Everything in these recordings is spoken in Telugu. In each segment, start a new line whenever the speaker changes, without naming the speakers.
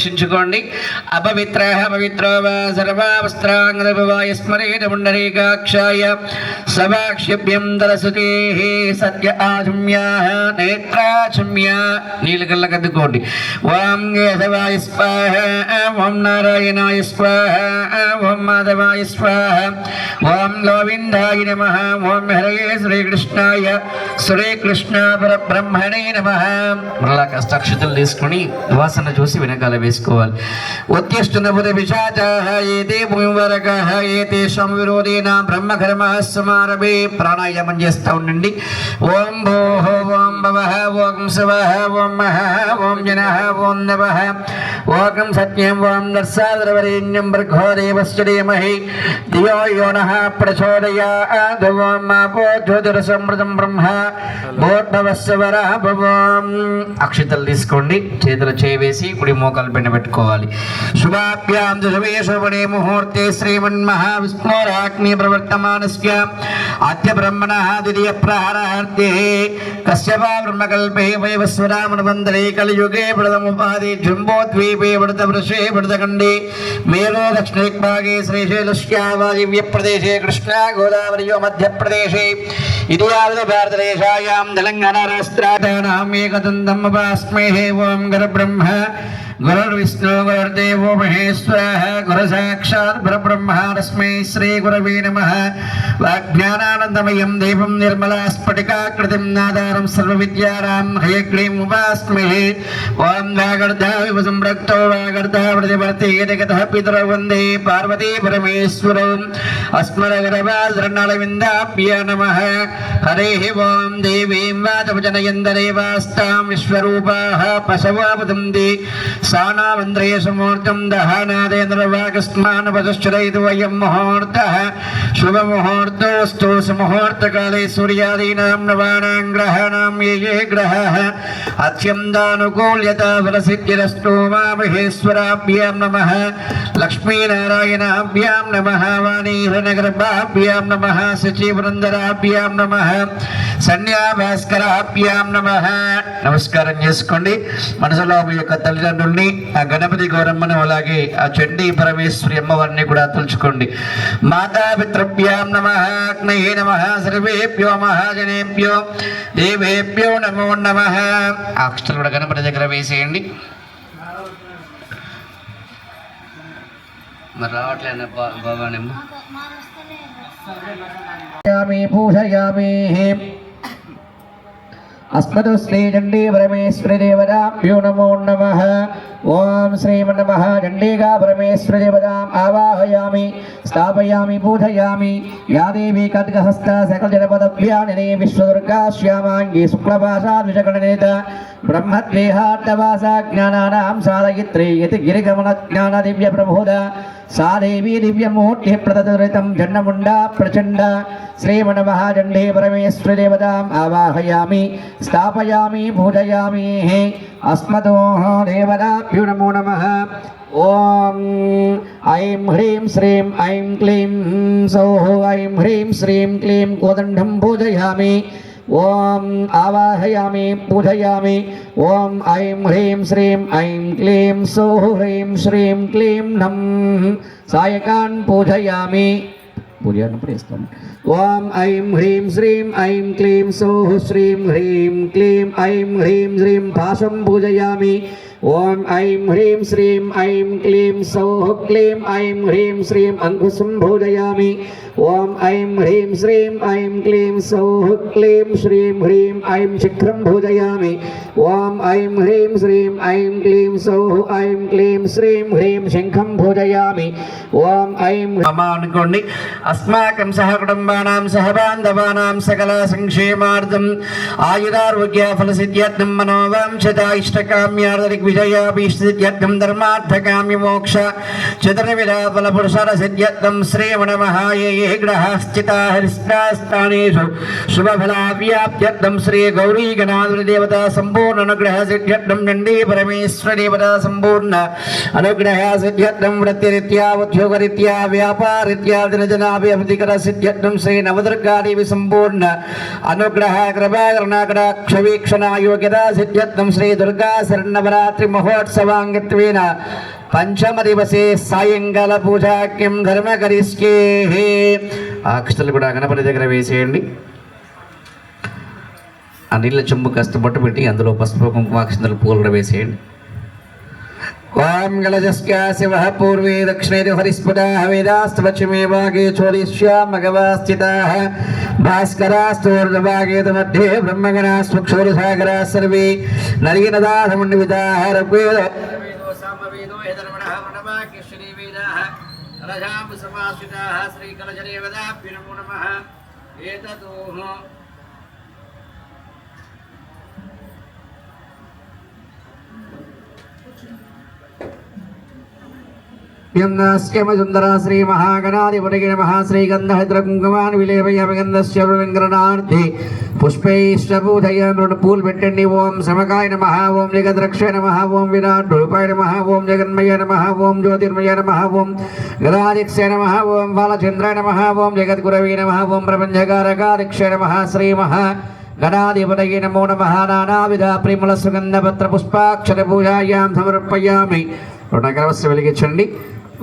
రక్షించుకోండి. అపవిత్ర పవిత్రో వా సర్వావస్త్రాంగవాయ స్మరేణ పుండరీకాక్షాయ సవాక్ష్యభ్యం దరసుతే సత్య ఆచమ్య నేత్రాచమ్య నీళ్ళు కళ్ళకద్దుకోండి. ఓం కేశవాయ స్వాహ, ఓం నారాయణాయ స్వాహ, ఓం మాధవాయ స్వాహ, ఓం గోవిందాయ నమః, ఓం హరయే శ్రీకృష్ణాయ శ్రీకృష్ణ పరబ్రహ్మణే నమః. మరలా కష్టాక్షతలు తీసుకుని వాసన చూసి వెనకాల వేసుకోవాలి. ఉత్తిష్ఠునభుత పిశాచాః ఏతే భూమివరకాః ఏతేషాం విరోధేన బ్రహ్మకర్మః సమారభే. ప్రాణాయామం చేస్తూ ఉండండి. ఓం భూః, ఓం భవః, ఓం శివః, ఓం మహః, ఓం జనః, ఓం నవః, ఓం సత్యం, ఓం దర్శాద్రవరేణ్యం భర్గో దేవస్య ధీమహి ధియో యో నః ప్రచోదయాత్. ఓం ఆపో జ్యోతిరసమృతం బ్రహ్మ భూర్భువస్సుః వరః భవం. అక్షతలు తీసుకోండి. చేతులు చేవేసి కుడి మోకాలు పెండ పెట్టుకోవాలి. శుభాభ్యాం శుభే శోభనే ముహూర్తే శ్రీమన్మహావిష్ణోరాగ్ని ప్రవర్తమానస్య అద్య బ్రహ్మణః ద్వితీయ ప్రహరార్థే కశ్యపా బ్రహ్మకల్పే వైవస్వరామనుబంధరే కలియుగే ప్రథమోపాధి జంబోద్వీపే వృతవృషే వృతఖండే మేరో దక్షిణదిగ్భాగే శ్రీశైలస్యావాయవ్య ప్రదేశే కృష్ణా గోదావరియో మధ్యప్రదేశే ఇతిహాస భారతదేశాయాం తెలంగాణ రాష్ట్రానాం ఏకదంతం ఉపాస్మహే. ఓం గురుబ్రహ్మ గురుర్విష్ణు గురుర్దేవో మహేశ్వరః గురు సాక్షాత్ పరబ్రహ్మ తస్మై శ్రీ గురవే నమః. వాగ్జ్ఞానానందమయం దేవం నిర్మలా స్ఫటికాకృతిం నాదారం సర్వవిద్యానాం హయగ్రీం ఉపాస్మహే. ఓం వాగర్ధావివ సంరక్తో వాగర్ధా ప్రతిపత్తేకతః పితరౌ వందే పార్వతీ పరమేశ్వరౌ. అస్మరగరవాదరణాలవిందాభ్య నమః. హరేః ఓం దేవీం వాచవచనయందరేవాస్తాం విశ్వరూపాః పశవో వదంతి సానావంద్రేశమూర్తం దహానాదేంద్రవాగస్మానపదశ్చరైతు వయం ముహూర్తః శుభముహూర్తోస్తు. సుముహూర్తకాలే సూర్యాదీనాం నవానాం గ్రహాణాం ఏ ఏ గ్రహాः అత్యంతానుకూల్యత ఫలసిద్ధిరస్తు. మా మహేశ్వరాభ్యాం నమః, లక్ష్మీనారాయణాభ్యాం నమః, వాణీహిరణగర్భాభ్యాం నమః, శచీపురందరాభ్యాం నమః, సన్యాభాస్కరాభ్యాం నమః. నమస్కారం చేసుకోండి. మనసులో మీ యొక్క తల్లిదండ్రుల్ని, ఆ గణపతి గౌరమ్మను, అలాగే ఆ చండీ పరమేశ్వరి అమ్మవారిని కూడా తలుచుకోండి. మాతాపితృభ్యాం నమః, అగ్నయే నమః, సర్వేభ్యో మహాజనేభ్యో దేవేభ్యో నమో నమః. ఆ అక్షరాలు కూడా గణపతి దగ్గర వేసేయండి. మరి రావట్లేన బాబానేమో పూజయామి. అస్మదు శ్రీ చండీ పరమేశ్వరి దేవతాభ్యో నమో నమః. ఓం శ్రీమన్నమః చండీగా పరమేశ్వరి దేవతాం ఆవాహయామి, స్థాపయామి, పూజయామి. యా దేవీ ఖడ్గహస్త సకలజనపదభ్యానినే విశ్వదుర్గా శ్యామాంగీ శుక్లపాశాద్విషగణనేత బ్రహ్మద్వేహార్థవాస జ్ఞానానాం సాధయిత్రీ యతి గిరిగమన జ్ఞాన దివ్య ప్రబోధ. సా దేవీ దివ్యమూర్తి ప్రదరితం జన్నముండా ప్రచండ. శ్రీమన్నమః చండీ పరమేశ్వరి దేవతాం ఆవాహయామి, స్థాపయామి, పూజయామి. అస్మదో దేవతాభ్యో నమో నమః. ఓం ఐం హ్రీం శ్రీం ఐం క్లీం సౌః ఐం హ్రీం శ్రీం క్లీం కోదండం పూజయామి. ఓం ఆవాహయామి, పూజయామి. ఓం ఐం హ్రీం శ్రీం ఐం క్లీం సౌః హ్రీం శ్రీం క్లీం నం సాయకాన్ పూజయామి. పూజయాన్నప్పుడు వేస్తాను. ఓం ఐం హ్రీం శ్రీం ఐం క్లీం సౌః శ్రీం హ్రీం క్లీం ఐం హ్రీం శ్రీం పాశం పూజయామి. ఓం ఐం హ్రీం శ్రీం ఐం క్లీం సౌః క్లీం ఐం హ్రీం శ్రీం అంకుశం పూజయామి. ఓం ఐం హ్రీం శ్రీం ఐం క్లీం సౌః క్లీం శ్రీం హ్రీం ఐం శిఖరం పూజయామి. ఓం ఐం హ్రీం శ్రీం ఐం క్లీం సౌః ఐం క్లీం శ్రీం హ్రీం శంఖం పూజయామి. ఓం ఐం అనుకోండి. అస్మాకం సహ కుటుంబానాం సహ బాంధవానాం సకల సంక్షేమార్థం ఆయురారోగ్య ఫలసిద్ధ్యర్థం మనోవాంఛిత ఇష్టకామ్యార్థ విజయాభీష్టిత్యర్థం ధర్మార్థకామ్య మోక్ష చతుర్విధ ఫలపురుషార సిద్ధ్యర్థం శ్రీమన్నమః ग्रहस्थिताः हरिष्ठास्थानेषु शुभफलाव्याप्त्यर्थं श्री गौरी गणाधिपति देवता संपूर्ण अनुग्रह सिद्ध्यर्थं चण्डी परमेश्वरी देवता संपूर्ण अनुग्रह सिद्ध्यर्थं वृत्तिरीत्या उद्योगरीत्या व्यापाररीत्या दिनजनाभिवृद्धिकर सिद्ध्यर्थं श्री नवदुर्गा देवी संपूर्ण अनुग्रह कृपा करुणाकटाक्ष वीक्षण योग्यता सिद्ध्यर्थं श्री दुर्गा शरन्नवरात्रि महोत्सवाङ्गत्वेन पंचम दिवसे सायंकाल पूजाक्यं धर्म करिष्ये అక్షతలు కూడా గణపతి దగ్గర వేసేయండి. ఆ నీళ్ళ చెంబు కాస్త బొట్టు పెట్టి అందులో పసుపు కుంకుమ అక్షతలు పూలు కూడా వేసేయండి. ఓం గళజస్య శివః పూర్వే దక్షిణే హరిస్ఫుటాః వేదాస్తు పశ్చిమే భాగే చోదిష్యాం మగవాస్థితాః భాస్కరాస్తోర్ధభాగే మధ్యే బ్రహ్మగణాః స్వక్షోరసాగరాः సర్వే నలినదాసమండితాః ఋగ్వేద श्रीकलजदेवताभ्यो नमो नमः एततोः सुंदर श्री महागणाधिपति नमः श्रीगंधहद्रकुंकुमान् विलेपयामगंधस्य वृंगरणार्थे पुष्पैश्च पूजयामि मृणपूल पेट्टंడి ओम समकाय नमः ओम जगद्रक्षे नमः ओम विराट रूपाय नमः ओम जगन्मय नमः ओम ज्योतिर्मय नमः ओम गणाधिक्षे नमः ओम बालचंद्राय नमः ओम जगद्गुरवे नमः ओम प्रपंचकारकाधिक्षे नमः श्री महा गणाधिपतये नमो नमः नानाविध परिमल सुगंध पत्र पुष्पाक्षर पूजायां समर्पयामि ऋणकरवस्य వెలిగించండి.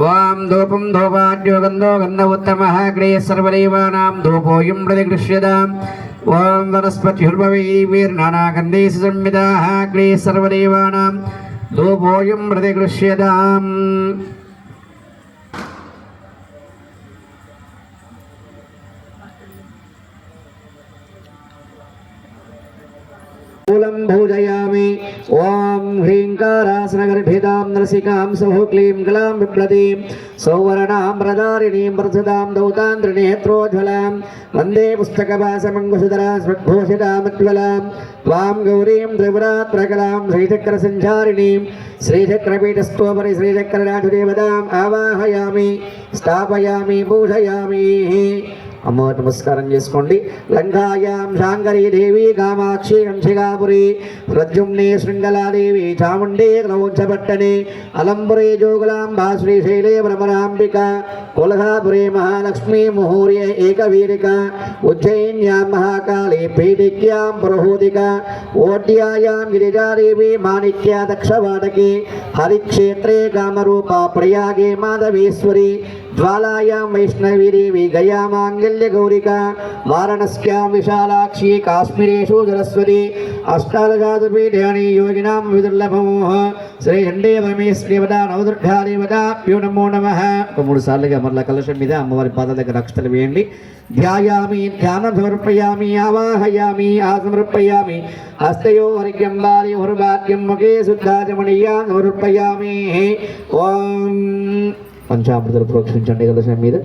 वाम धूपम धूपाद्यो गंधो गंध उत्तमः अग्रे सर्वदेवानां धूपोऽयं प्रतिगृह्यताम्. ओम वनस्पतिर्भवैर्नानागन्धैः संविदाः अग्रे सर्वदेवानां धूपोऽयं प्रतिगृह्यताम्. मूलं भूजयामि. ओम ह्रींकारासनगर्भितां नरसिकां सौः क्लीं क्लां बिप्लतीं सौवर्णां प्रदारिणीं प्रसदां दौतान्त्रिनेत्रोज्ज्वलां वन्दे पुस्तकभासमङ्गुसुधरां स्मग्भूषितामज्ज्वलां त्वां गौरीं त्रिपुरात्प्रकलां श्रीचक्रसञ्चारिणीं श्रीचक्रपीठस्थोपरि श्रीचक्रराजदेवताम् आवाहयामि स्थापयामि पूजयामि. అమ్మవారి నమస్కారం చేసుకోండి. లంకాయాం శాంకరీ దేవి కామాక్షి కంచికాపురి ప్రద్యుమ్నే శృంగలాదేవి చాముండే క్రౌంచపట్టణే అలంబురే జోగులాంబా శ్రీశైలే భ్రమరాంబిక కొల్హాపురే మహాలక్ష్మీ ముహూర్య ఏకవీరిక ఉజ్జయిన్యాం మహాకాళీ పీఠిక్యాం పురోహూతిక ఓడ్యాయాం గిరిజాదేవి మాణిక్యా దక్షవాటకి హరిక్షేత్రే కామరూప ప్రయాగే మాధవేశ్వరి ज्वालायां वैष्णवी देवी गया मांगल्य गौरिका वाराणस्यां विशालाक्षी काश्मीरेषु सरस्वती अष्टादशापीठानि योगिनां विदुर्लभमोह श्री चण्डी परमेश्वरी देवता नवदुर्गा देवताभ्यो नमो नमः. మూడు సార్లుగా మరల కలశం మీద అమ్మవారి పాదాల దగ్గర అక్షతలు వేయండి. ధ్యాయామి ధ్యానం సమర్పయామి ఆవాహయామి ఆసమర్పయామి హస్తయో హరిక్యం బాలి హుర్భాగ్యం ముఖే శుద్ధాచమణీయా సమర్పయామి. ఓం పంచామృతాలు ప్రోక్షించండి కలశం మీద.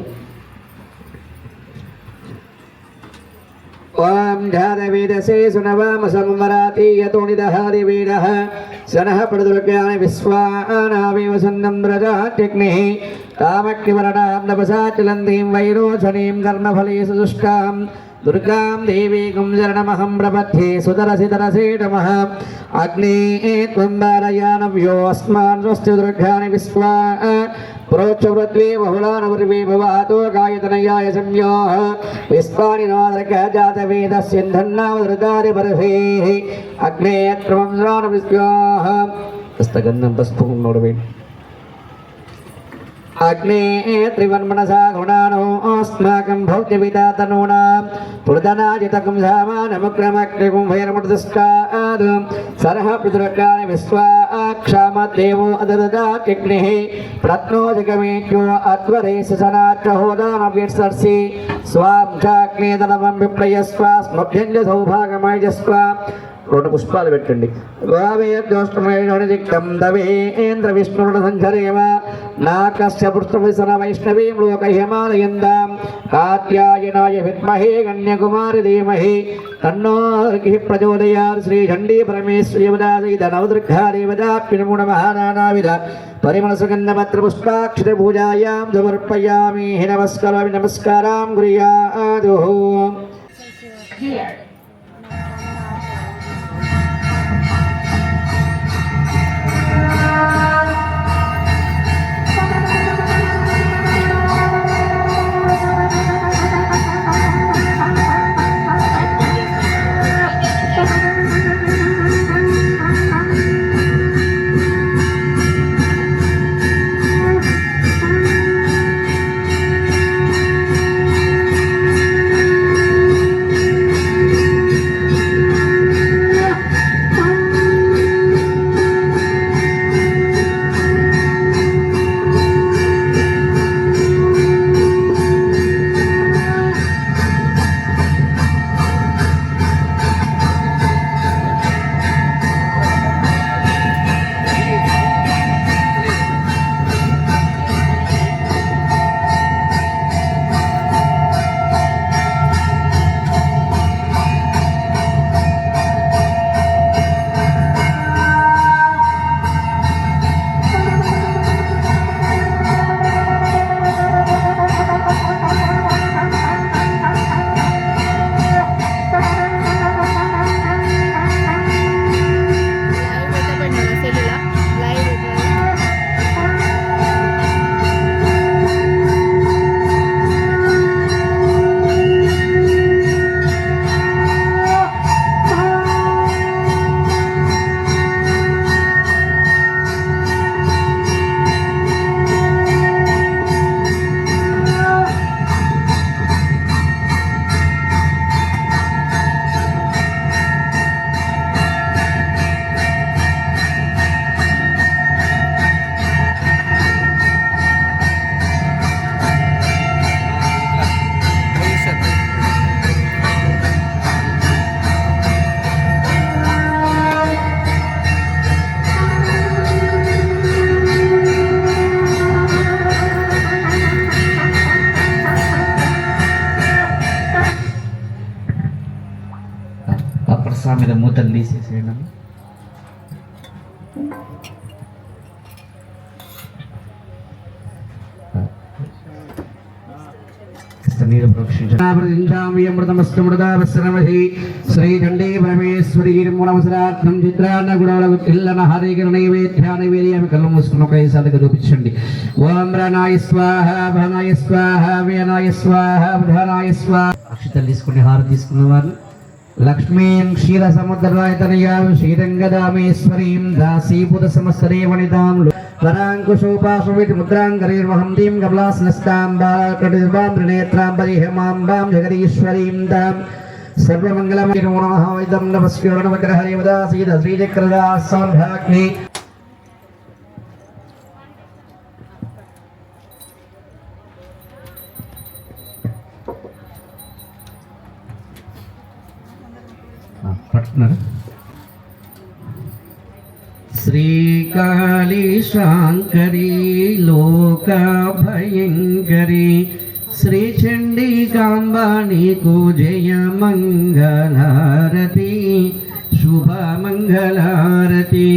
ఓం ధ్యానవేదసే సునవామ సంవరాతి యతోనిదః దివేదః సనః ప్రదుర్గాని విశ్వానావేవ సన్నం రజాత్యగ్నిః కామక్నివరణాం నపసాచలందీం వైరోచనీం కర్మఫలేషు దుష్టాం दुर्गां देवीं शरणमहं प्रपद्ये सुतरसितरसे नमः. अग्ने त्वं बालयानव्यो अस्मान् स्वस्ति दुर्गाणि विश्वा प्रोच्चवृत्वे बहुलानवर्वे भवातो गायतनयाय संयोः विश्वानि नादर्गः जातवेदस्यन्धन्नावदृतादिपरसेः अग्ने क्रमं स्नानविश्वाः हस्तगन्धं पस्पुं नोडवे अग्ने त्रिवर्मणसा गुणानो अस्माकं भौत्यपिता तनूनां पुरदनाजितकं सामानमुक्रमग्निकुं भैरमुदस्ताद् सरः पितृकानि विश्वाक्षामदेवो अदददात्यग्निः प्रत्नोदिकमेत्यो अध्वरे सनाट्रहोदानव्यर्सर्षि स्वां चाग्नेतलवं विप्रयस्व स्मभ्यञ्ज सौभागमयजस्व 2 పుష్పాలు పెట్టండి. గోవేద్యోష్టమేణోనిదిక్తం దవేంద్ర విష్ణురుణ సంచరేమ నాకస్య పుష్పవిసన వైష్ణవీం లోక హిమాలయందాం కాత్యాయనాయ విద్మహే కన్యాకుమారి ధీమహి తన్నో ప్రచోదయాత్. శ్రీ చండీ పరమేశ్వరి దేవతా నవదుర్గా దేవతాభ్యో నమః. నానావిధ పరిమళ సుగంధ పత్ర పుష్పాక్షర పూజాయాం సమర్పయామి. నమస్కారామి నమస్కారం కుర్యాదు. మీద మూతలు తీసేసేయడం. శ్రీ చండీ పరమేశ్వరి నమస్కారం. చిత్రాన్న గుణములకు తెల్లన హరిగిరి నైవేద్యాన్ని కళ్ళు మూసుకుని ఒకసారిగా చూపించండి. ఓం ప్రాణాయ స్వాహ ప్రాణాయ స్వాహ వేనాయ స్వాహ ప్రధానాయ స్వాహ. అక్షతలు తీసుకుని హారతి తీసుకున్న వారు లక్ష్మీం క్షీర సముద్రరాయతనయాం శ్రీరంగదామేశ్వరీం దాసీపుత సమస్తరేవణితాం వరాంకుశోపాశోవితి ముద్రాంకరేర్వహం దీం కమలాసనస్తాం బాలకటిర్వాం త్రినేత్రాం పరిహమాంబాం జగదీశ్వరీం దాం సర్వమంగళమయ నమః. ఇదం నమస్కృణవగ్రహదేవదాసీద శ్రీచక్రదాస్ సౌభాగ్ని. శ్రీకాళీ శాంకరీ లోకా భయంకరీ శ్రీ చండికాంబా నీకు జయ మంగళారతి శుభ మంగళారతి.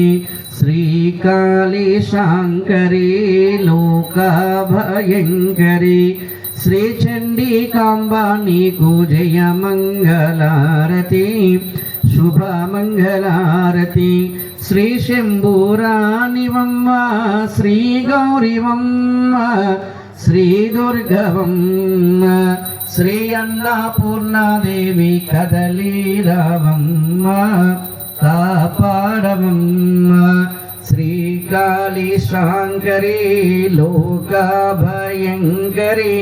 శ్రీకాళీ శాంకరీ లోకా భయంకరీ శ్రీ చండికాంబా నీకు జయ మంగళారతి శుభ మంగళారతి. శ్రీ శంభూరాణివమ్మ శ్రీ గౌరివమ్మ శ్రీ దుర్గవమ్మ శ్రీ అన్నపూర్ణాదేవి కదలీరావమ్మ కాపాడవమ్మ. శ్రీకాళీ శాంకరీ లోకా భయంకరీ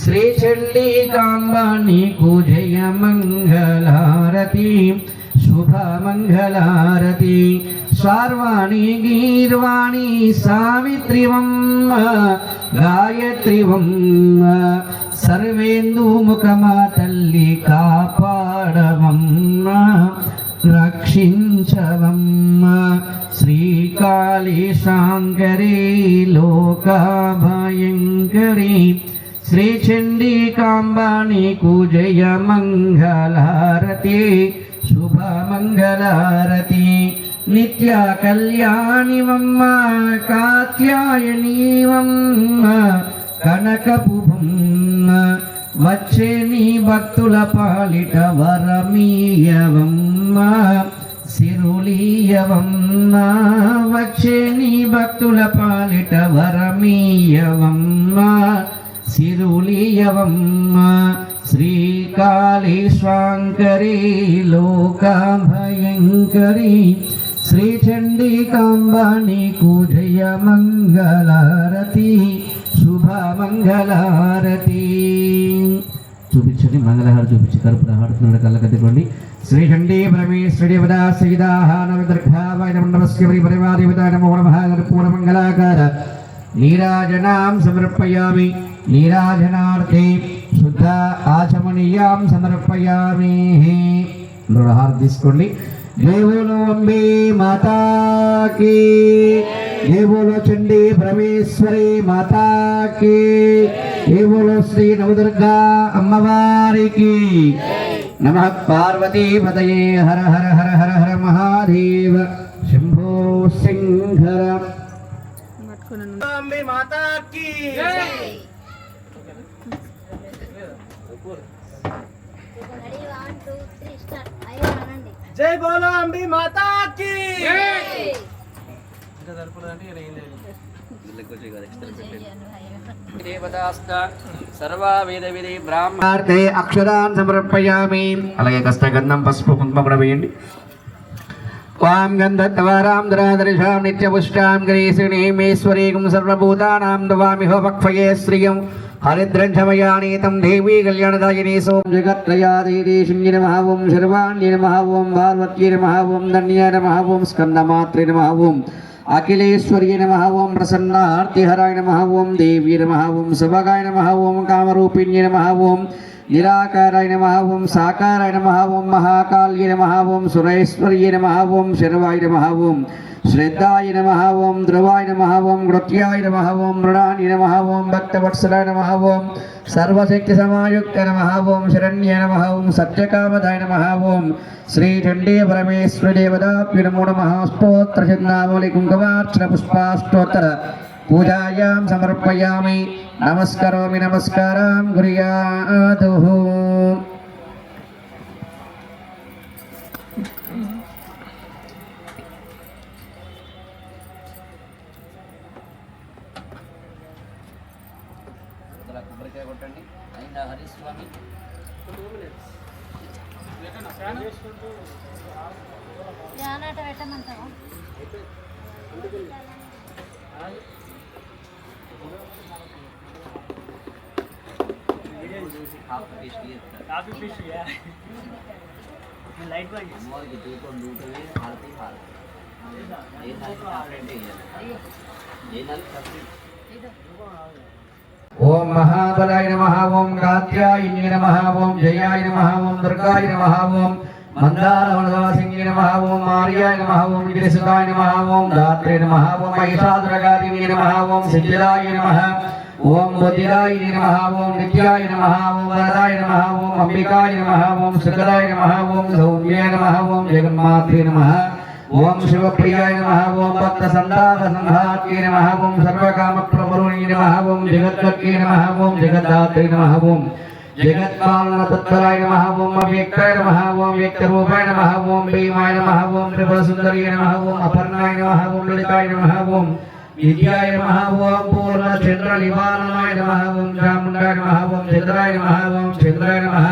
శ్రీ చండికాంబా నీకు జయ మంగళారతి శుభ మంగళారతి. శార్వాణి గీర్వాణి సావిత్రివమ్మ గాయత్రివమ్మ సర్వేందు ముఖమా తల్లి కాపాడవమ్మ రక్షించవమ్మ శ్రీకాళీ శాంకరీ లోకభయంకరీ శ్రీ చండికాంబా నీకు జయ మంగళారతి శుభ మంగళారతి నిత్య కళ్యాణివమ్మ కాత్యాయనీవమ్మ కనకపుబమ్మ వచ్చే నీ భక్తుల పాలిట వరమీయవమ్మ సిరులీయవమ్మ వచ్చే నీ భక్తుల పాలిట వరమీయవమ్మ సిరులీయవమ్మ శ్రీకాళీ శాంకరీ లోకభయంకరీ శ్రీ చండికాంబా నీకు జయ మంగళారతి శుభ మంగళారతి. చూపించండి మంగళహారతి చూపించి కరుపుల హాడుతున్నాడు కళ్ళకద్దుకోండి. శ్రీ చండీ పరమేశ్వరి వదా శ్రీదాహ నవదుర్గాయ నమస్య పరివాదేవతాయ నమో నమః కర్పూర మంగళాకార నీరాజనాం సమర్పయామి. నీరాజనార్థే శుద్ధ ఆచమనీయాం సమర్పయామి. హారతి తీసుకోండి. జై బోలో అంబే మాతాకి, జై బోలో చండీ పరమేశ్వరి మాతాకి, జై బోలో శ్రీ నవదుర్గా అమ్మవారికి. నమః పార్వతీ పతయే హర హర హర హర హర మహాదేవ శంభో శంకర.
అంబే మాతాకి జై బోలో అంబే మాతాకి.
బ్రాహ్మణార్థే అక్షరాన్ సమర్పయామి. అలాగే కష్ట గంధం పసుపు కుంకుమ కూడా వేయండి. వాం గంధద్వారాం దురాదర్శాం నిత్యపుష్టాం గిరీశిణీమేశ్వరీం సర్వభూతానాం దవామి హోపక్ఫయే శ్రియం హరిద్రంశమయానీతం దేవీ కళ్యాణదాయినీ సోం జగత్రయాదేశిన్య నమః ఓం శర్వాణ్య నమః ఓం పార్వత్యై నమః ఓం ధన్యాయ నమః ఓం స్కందమాత్రే నమః ఓం అఖిలేశ్వర్య నమః ఓం ప్రసన్నార్తిహరాయ నమః ఓం దేవ్యై నమః ఓం శుభగాయ నమః ఓం కామరూపిణ్యై నమః ఓం నిరాకారాయ నమః ఓం సాకారాయ నమః ఓం మహాకాళ్యై నమః ఓం సురేశ్వర్యై నమః ఓం శర్వాయ నమః ఓం శ్రద్ధాయ నమః ఓం ధ్రువాయ నమః ఓం నృత్యాయ నమః ఓం మృడాయ నమః ఓం భక్తవత్సలాయ నమః ఓం సర్వశక్తి సమాయుక్త నమః ఓం శరణ్య నమః ఓం సత్యకామదాయ నమః ఓం శ్రీ చండీ పరమేశ్వరి దేవతాభ్యో నమో నమః. స్తోత్ర చందావళి కుంకుమార్చన పుష్పాష్టోత్తర పూజాయాం సమర్పయామి. నమస్కరోమి నమస్కారం గుర్యాతు. కొబ్బరికాయ కొట్టండి. అయిందా హరిస్వామి?
పెట్టమంటావా?
काफी फिश है लाइट बंद
मोर की तू को लूटवे हालती हाल ये नाल काफ्रेंट है ये नाल काफ्रेंट. ओम महाबलाय नमः ओम कात्यायिने नमः ओम जयाय नमः ओम दुर्गाय नमः ओम मंदारवनवासिने नमः ओम मार्याय नमः ओम गिरिसुताय नमः ओम दात्रे नमः ओम महिषासुरगादिने नमः ओम सिद्धिदाय नमः ओम बुद्धिदाय नमः ओम नित्याय नमः ओम वरदाय नमः ओम अंबिकाय नमः ओम सुखदाय नमः ओम सौम्याय नमः ओम जगन्मात्रे नमः ओम शिवप्रियाय नमः ओम भक्तसंदाप संहात्ये नमः ओम सर्वकामप्रभुणे नमः ओम जगद्गते नमः ओम जगद्धात्रे नमः ओम जगत्पालनतत्पराय नमः ओम अव्यक्ताय नमः ओम व्यक्तरूपाय नमः ओम भीमाय नमः ओम त्रिपुरसुन्दर्ये नमः ओम अपर्णाय नमः ओम ललिताय नमः ओम विद्याय नमः ओम पूर्णचन्द्रनिवारणाय नमः ओम चामुण्डाय नमः ओम चन्द्राय नमः ओम चन्द्राय नमः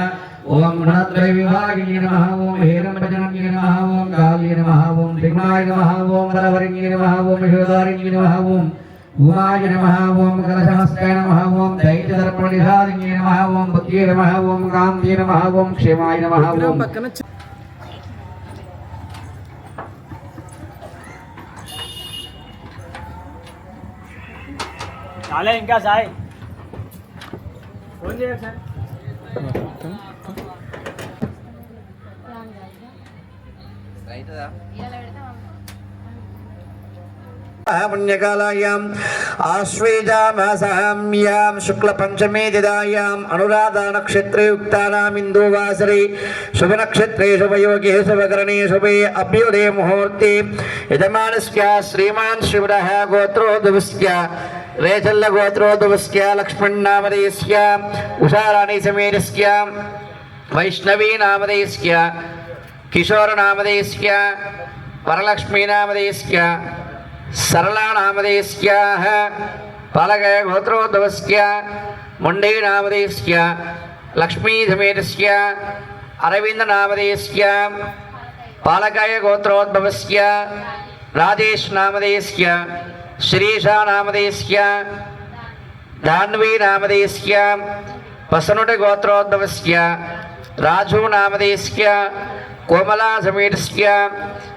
ओम गणत्रयविभागिने नमः ओम हेरम्बजनन्ये नमः ओम काल्ये नमः ओम त्रिगुणाय नमः ओम वरवरिण्ये नमः ओम विश्वधारिण्ये नमः ओम उमाय नमः ओम कलशहस्ताय नमः ओम दैत्यदर्पणनिधारिण्ये नमः ओम बुद्ध्ये नमः ओम कान्त्ये नमः ओम क्षेमाय नमः ओम
चाले इनका साई फोन చేయండి సార్
పుణ్యకాలాయాం ఆశ్వేజామాసామ్యాం శుక్లపంచమే దిదాయాం అనురాధ నక్షత్రయుక్తానాం ఇందూవాసరే శుభనక్షత్రే శుభయోగే శుభకరణే శుభే అభ్యుదయ ముహూర్తే యజమానస్య శ్రీమాన్ శివరః గోత్రోద్భవస్య రేచల్ల గోత్రోద్భవస్య లక్ష్మణనామధేయస్య ఉషారాణి సమేతస్య వైష్ణవీ నామధేయస్య కిశోరనామధేయస్య వరలక్ష్మీనామధేయస్య सरलानामधेयस्याः पालकय गोत्रोद्भवस्य मुण्डीनामधेयस्य लक्ष्मीसमेतस्य अरविन्दनामधेयस्य पालकय गोत्रोद्भवस्य राजेशनामधेयस्य श्रीशानामधेयस्य धान्वीनामधेयस्य पसनुटगोत्रोद्भवस्य राजूनामधेयस्य कोमला समेतस्य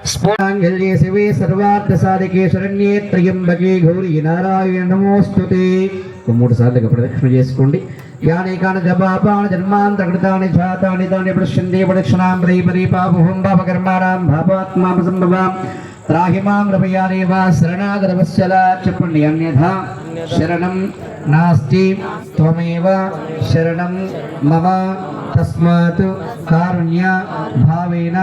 स्फोटांजलि शिवे सर्वार्थ साधिके शरण्ये त्रयंबके गौरी नारायण नमोस्तुते మూడు సార్లుగా ప్రదక్షిణ చేసుకోండి యానేకాన జపాపాన జన్మాంతకృతాని ఛాతాని తాని ప్రశ్యందే ప్రదక్షిణాం ప్రీపరి పాపహం పాపకర్మాణం పాపాత్మా సంభవాం త్రాహిమాం రమయాదేవ శరణాగతవత్సల చెప్పండి అన్యథా శరణం నాస్తి త్వమేవ శరణం మమ తస్మాత్ కారుణ్య భావేన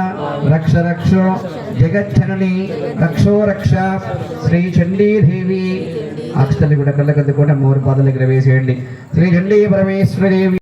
రక్ష రక్షో జగజ్జనని రక్షో రక్ష శ్రీ చండీదేవి అక్షతలు కూడా కళ్ళకద్దుకొని అమ్మవారి పాదాల దగ్గర వేసేయండి శ్రీ చండీ పరమేశ్వరి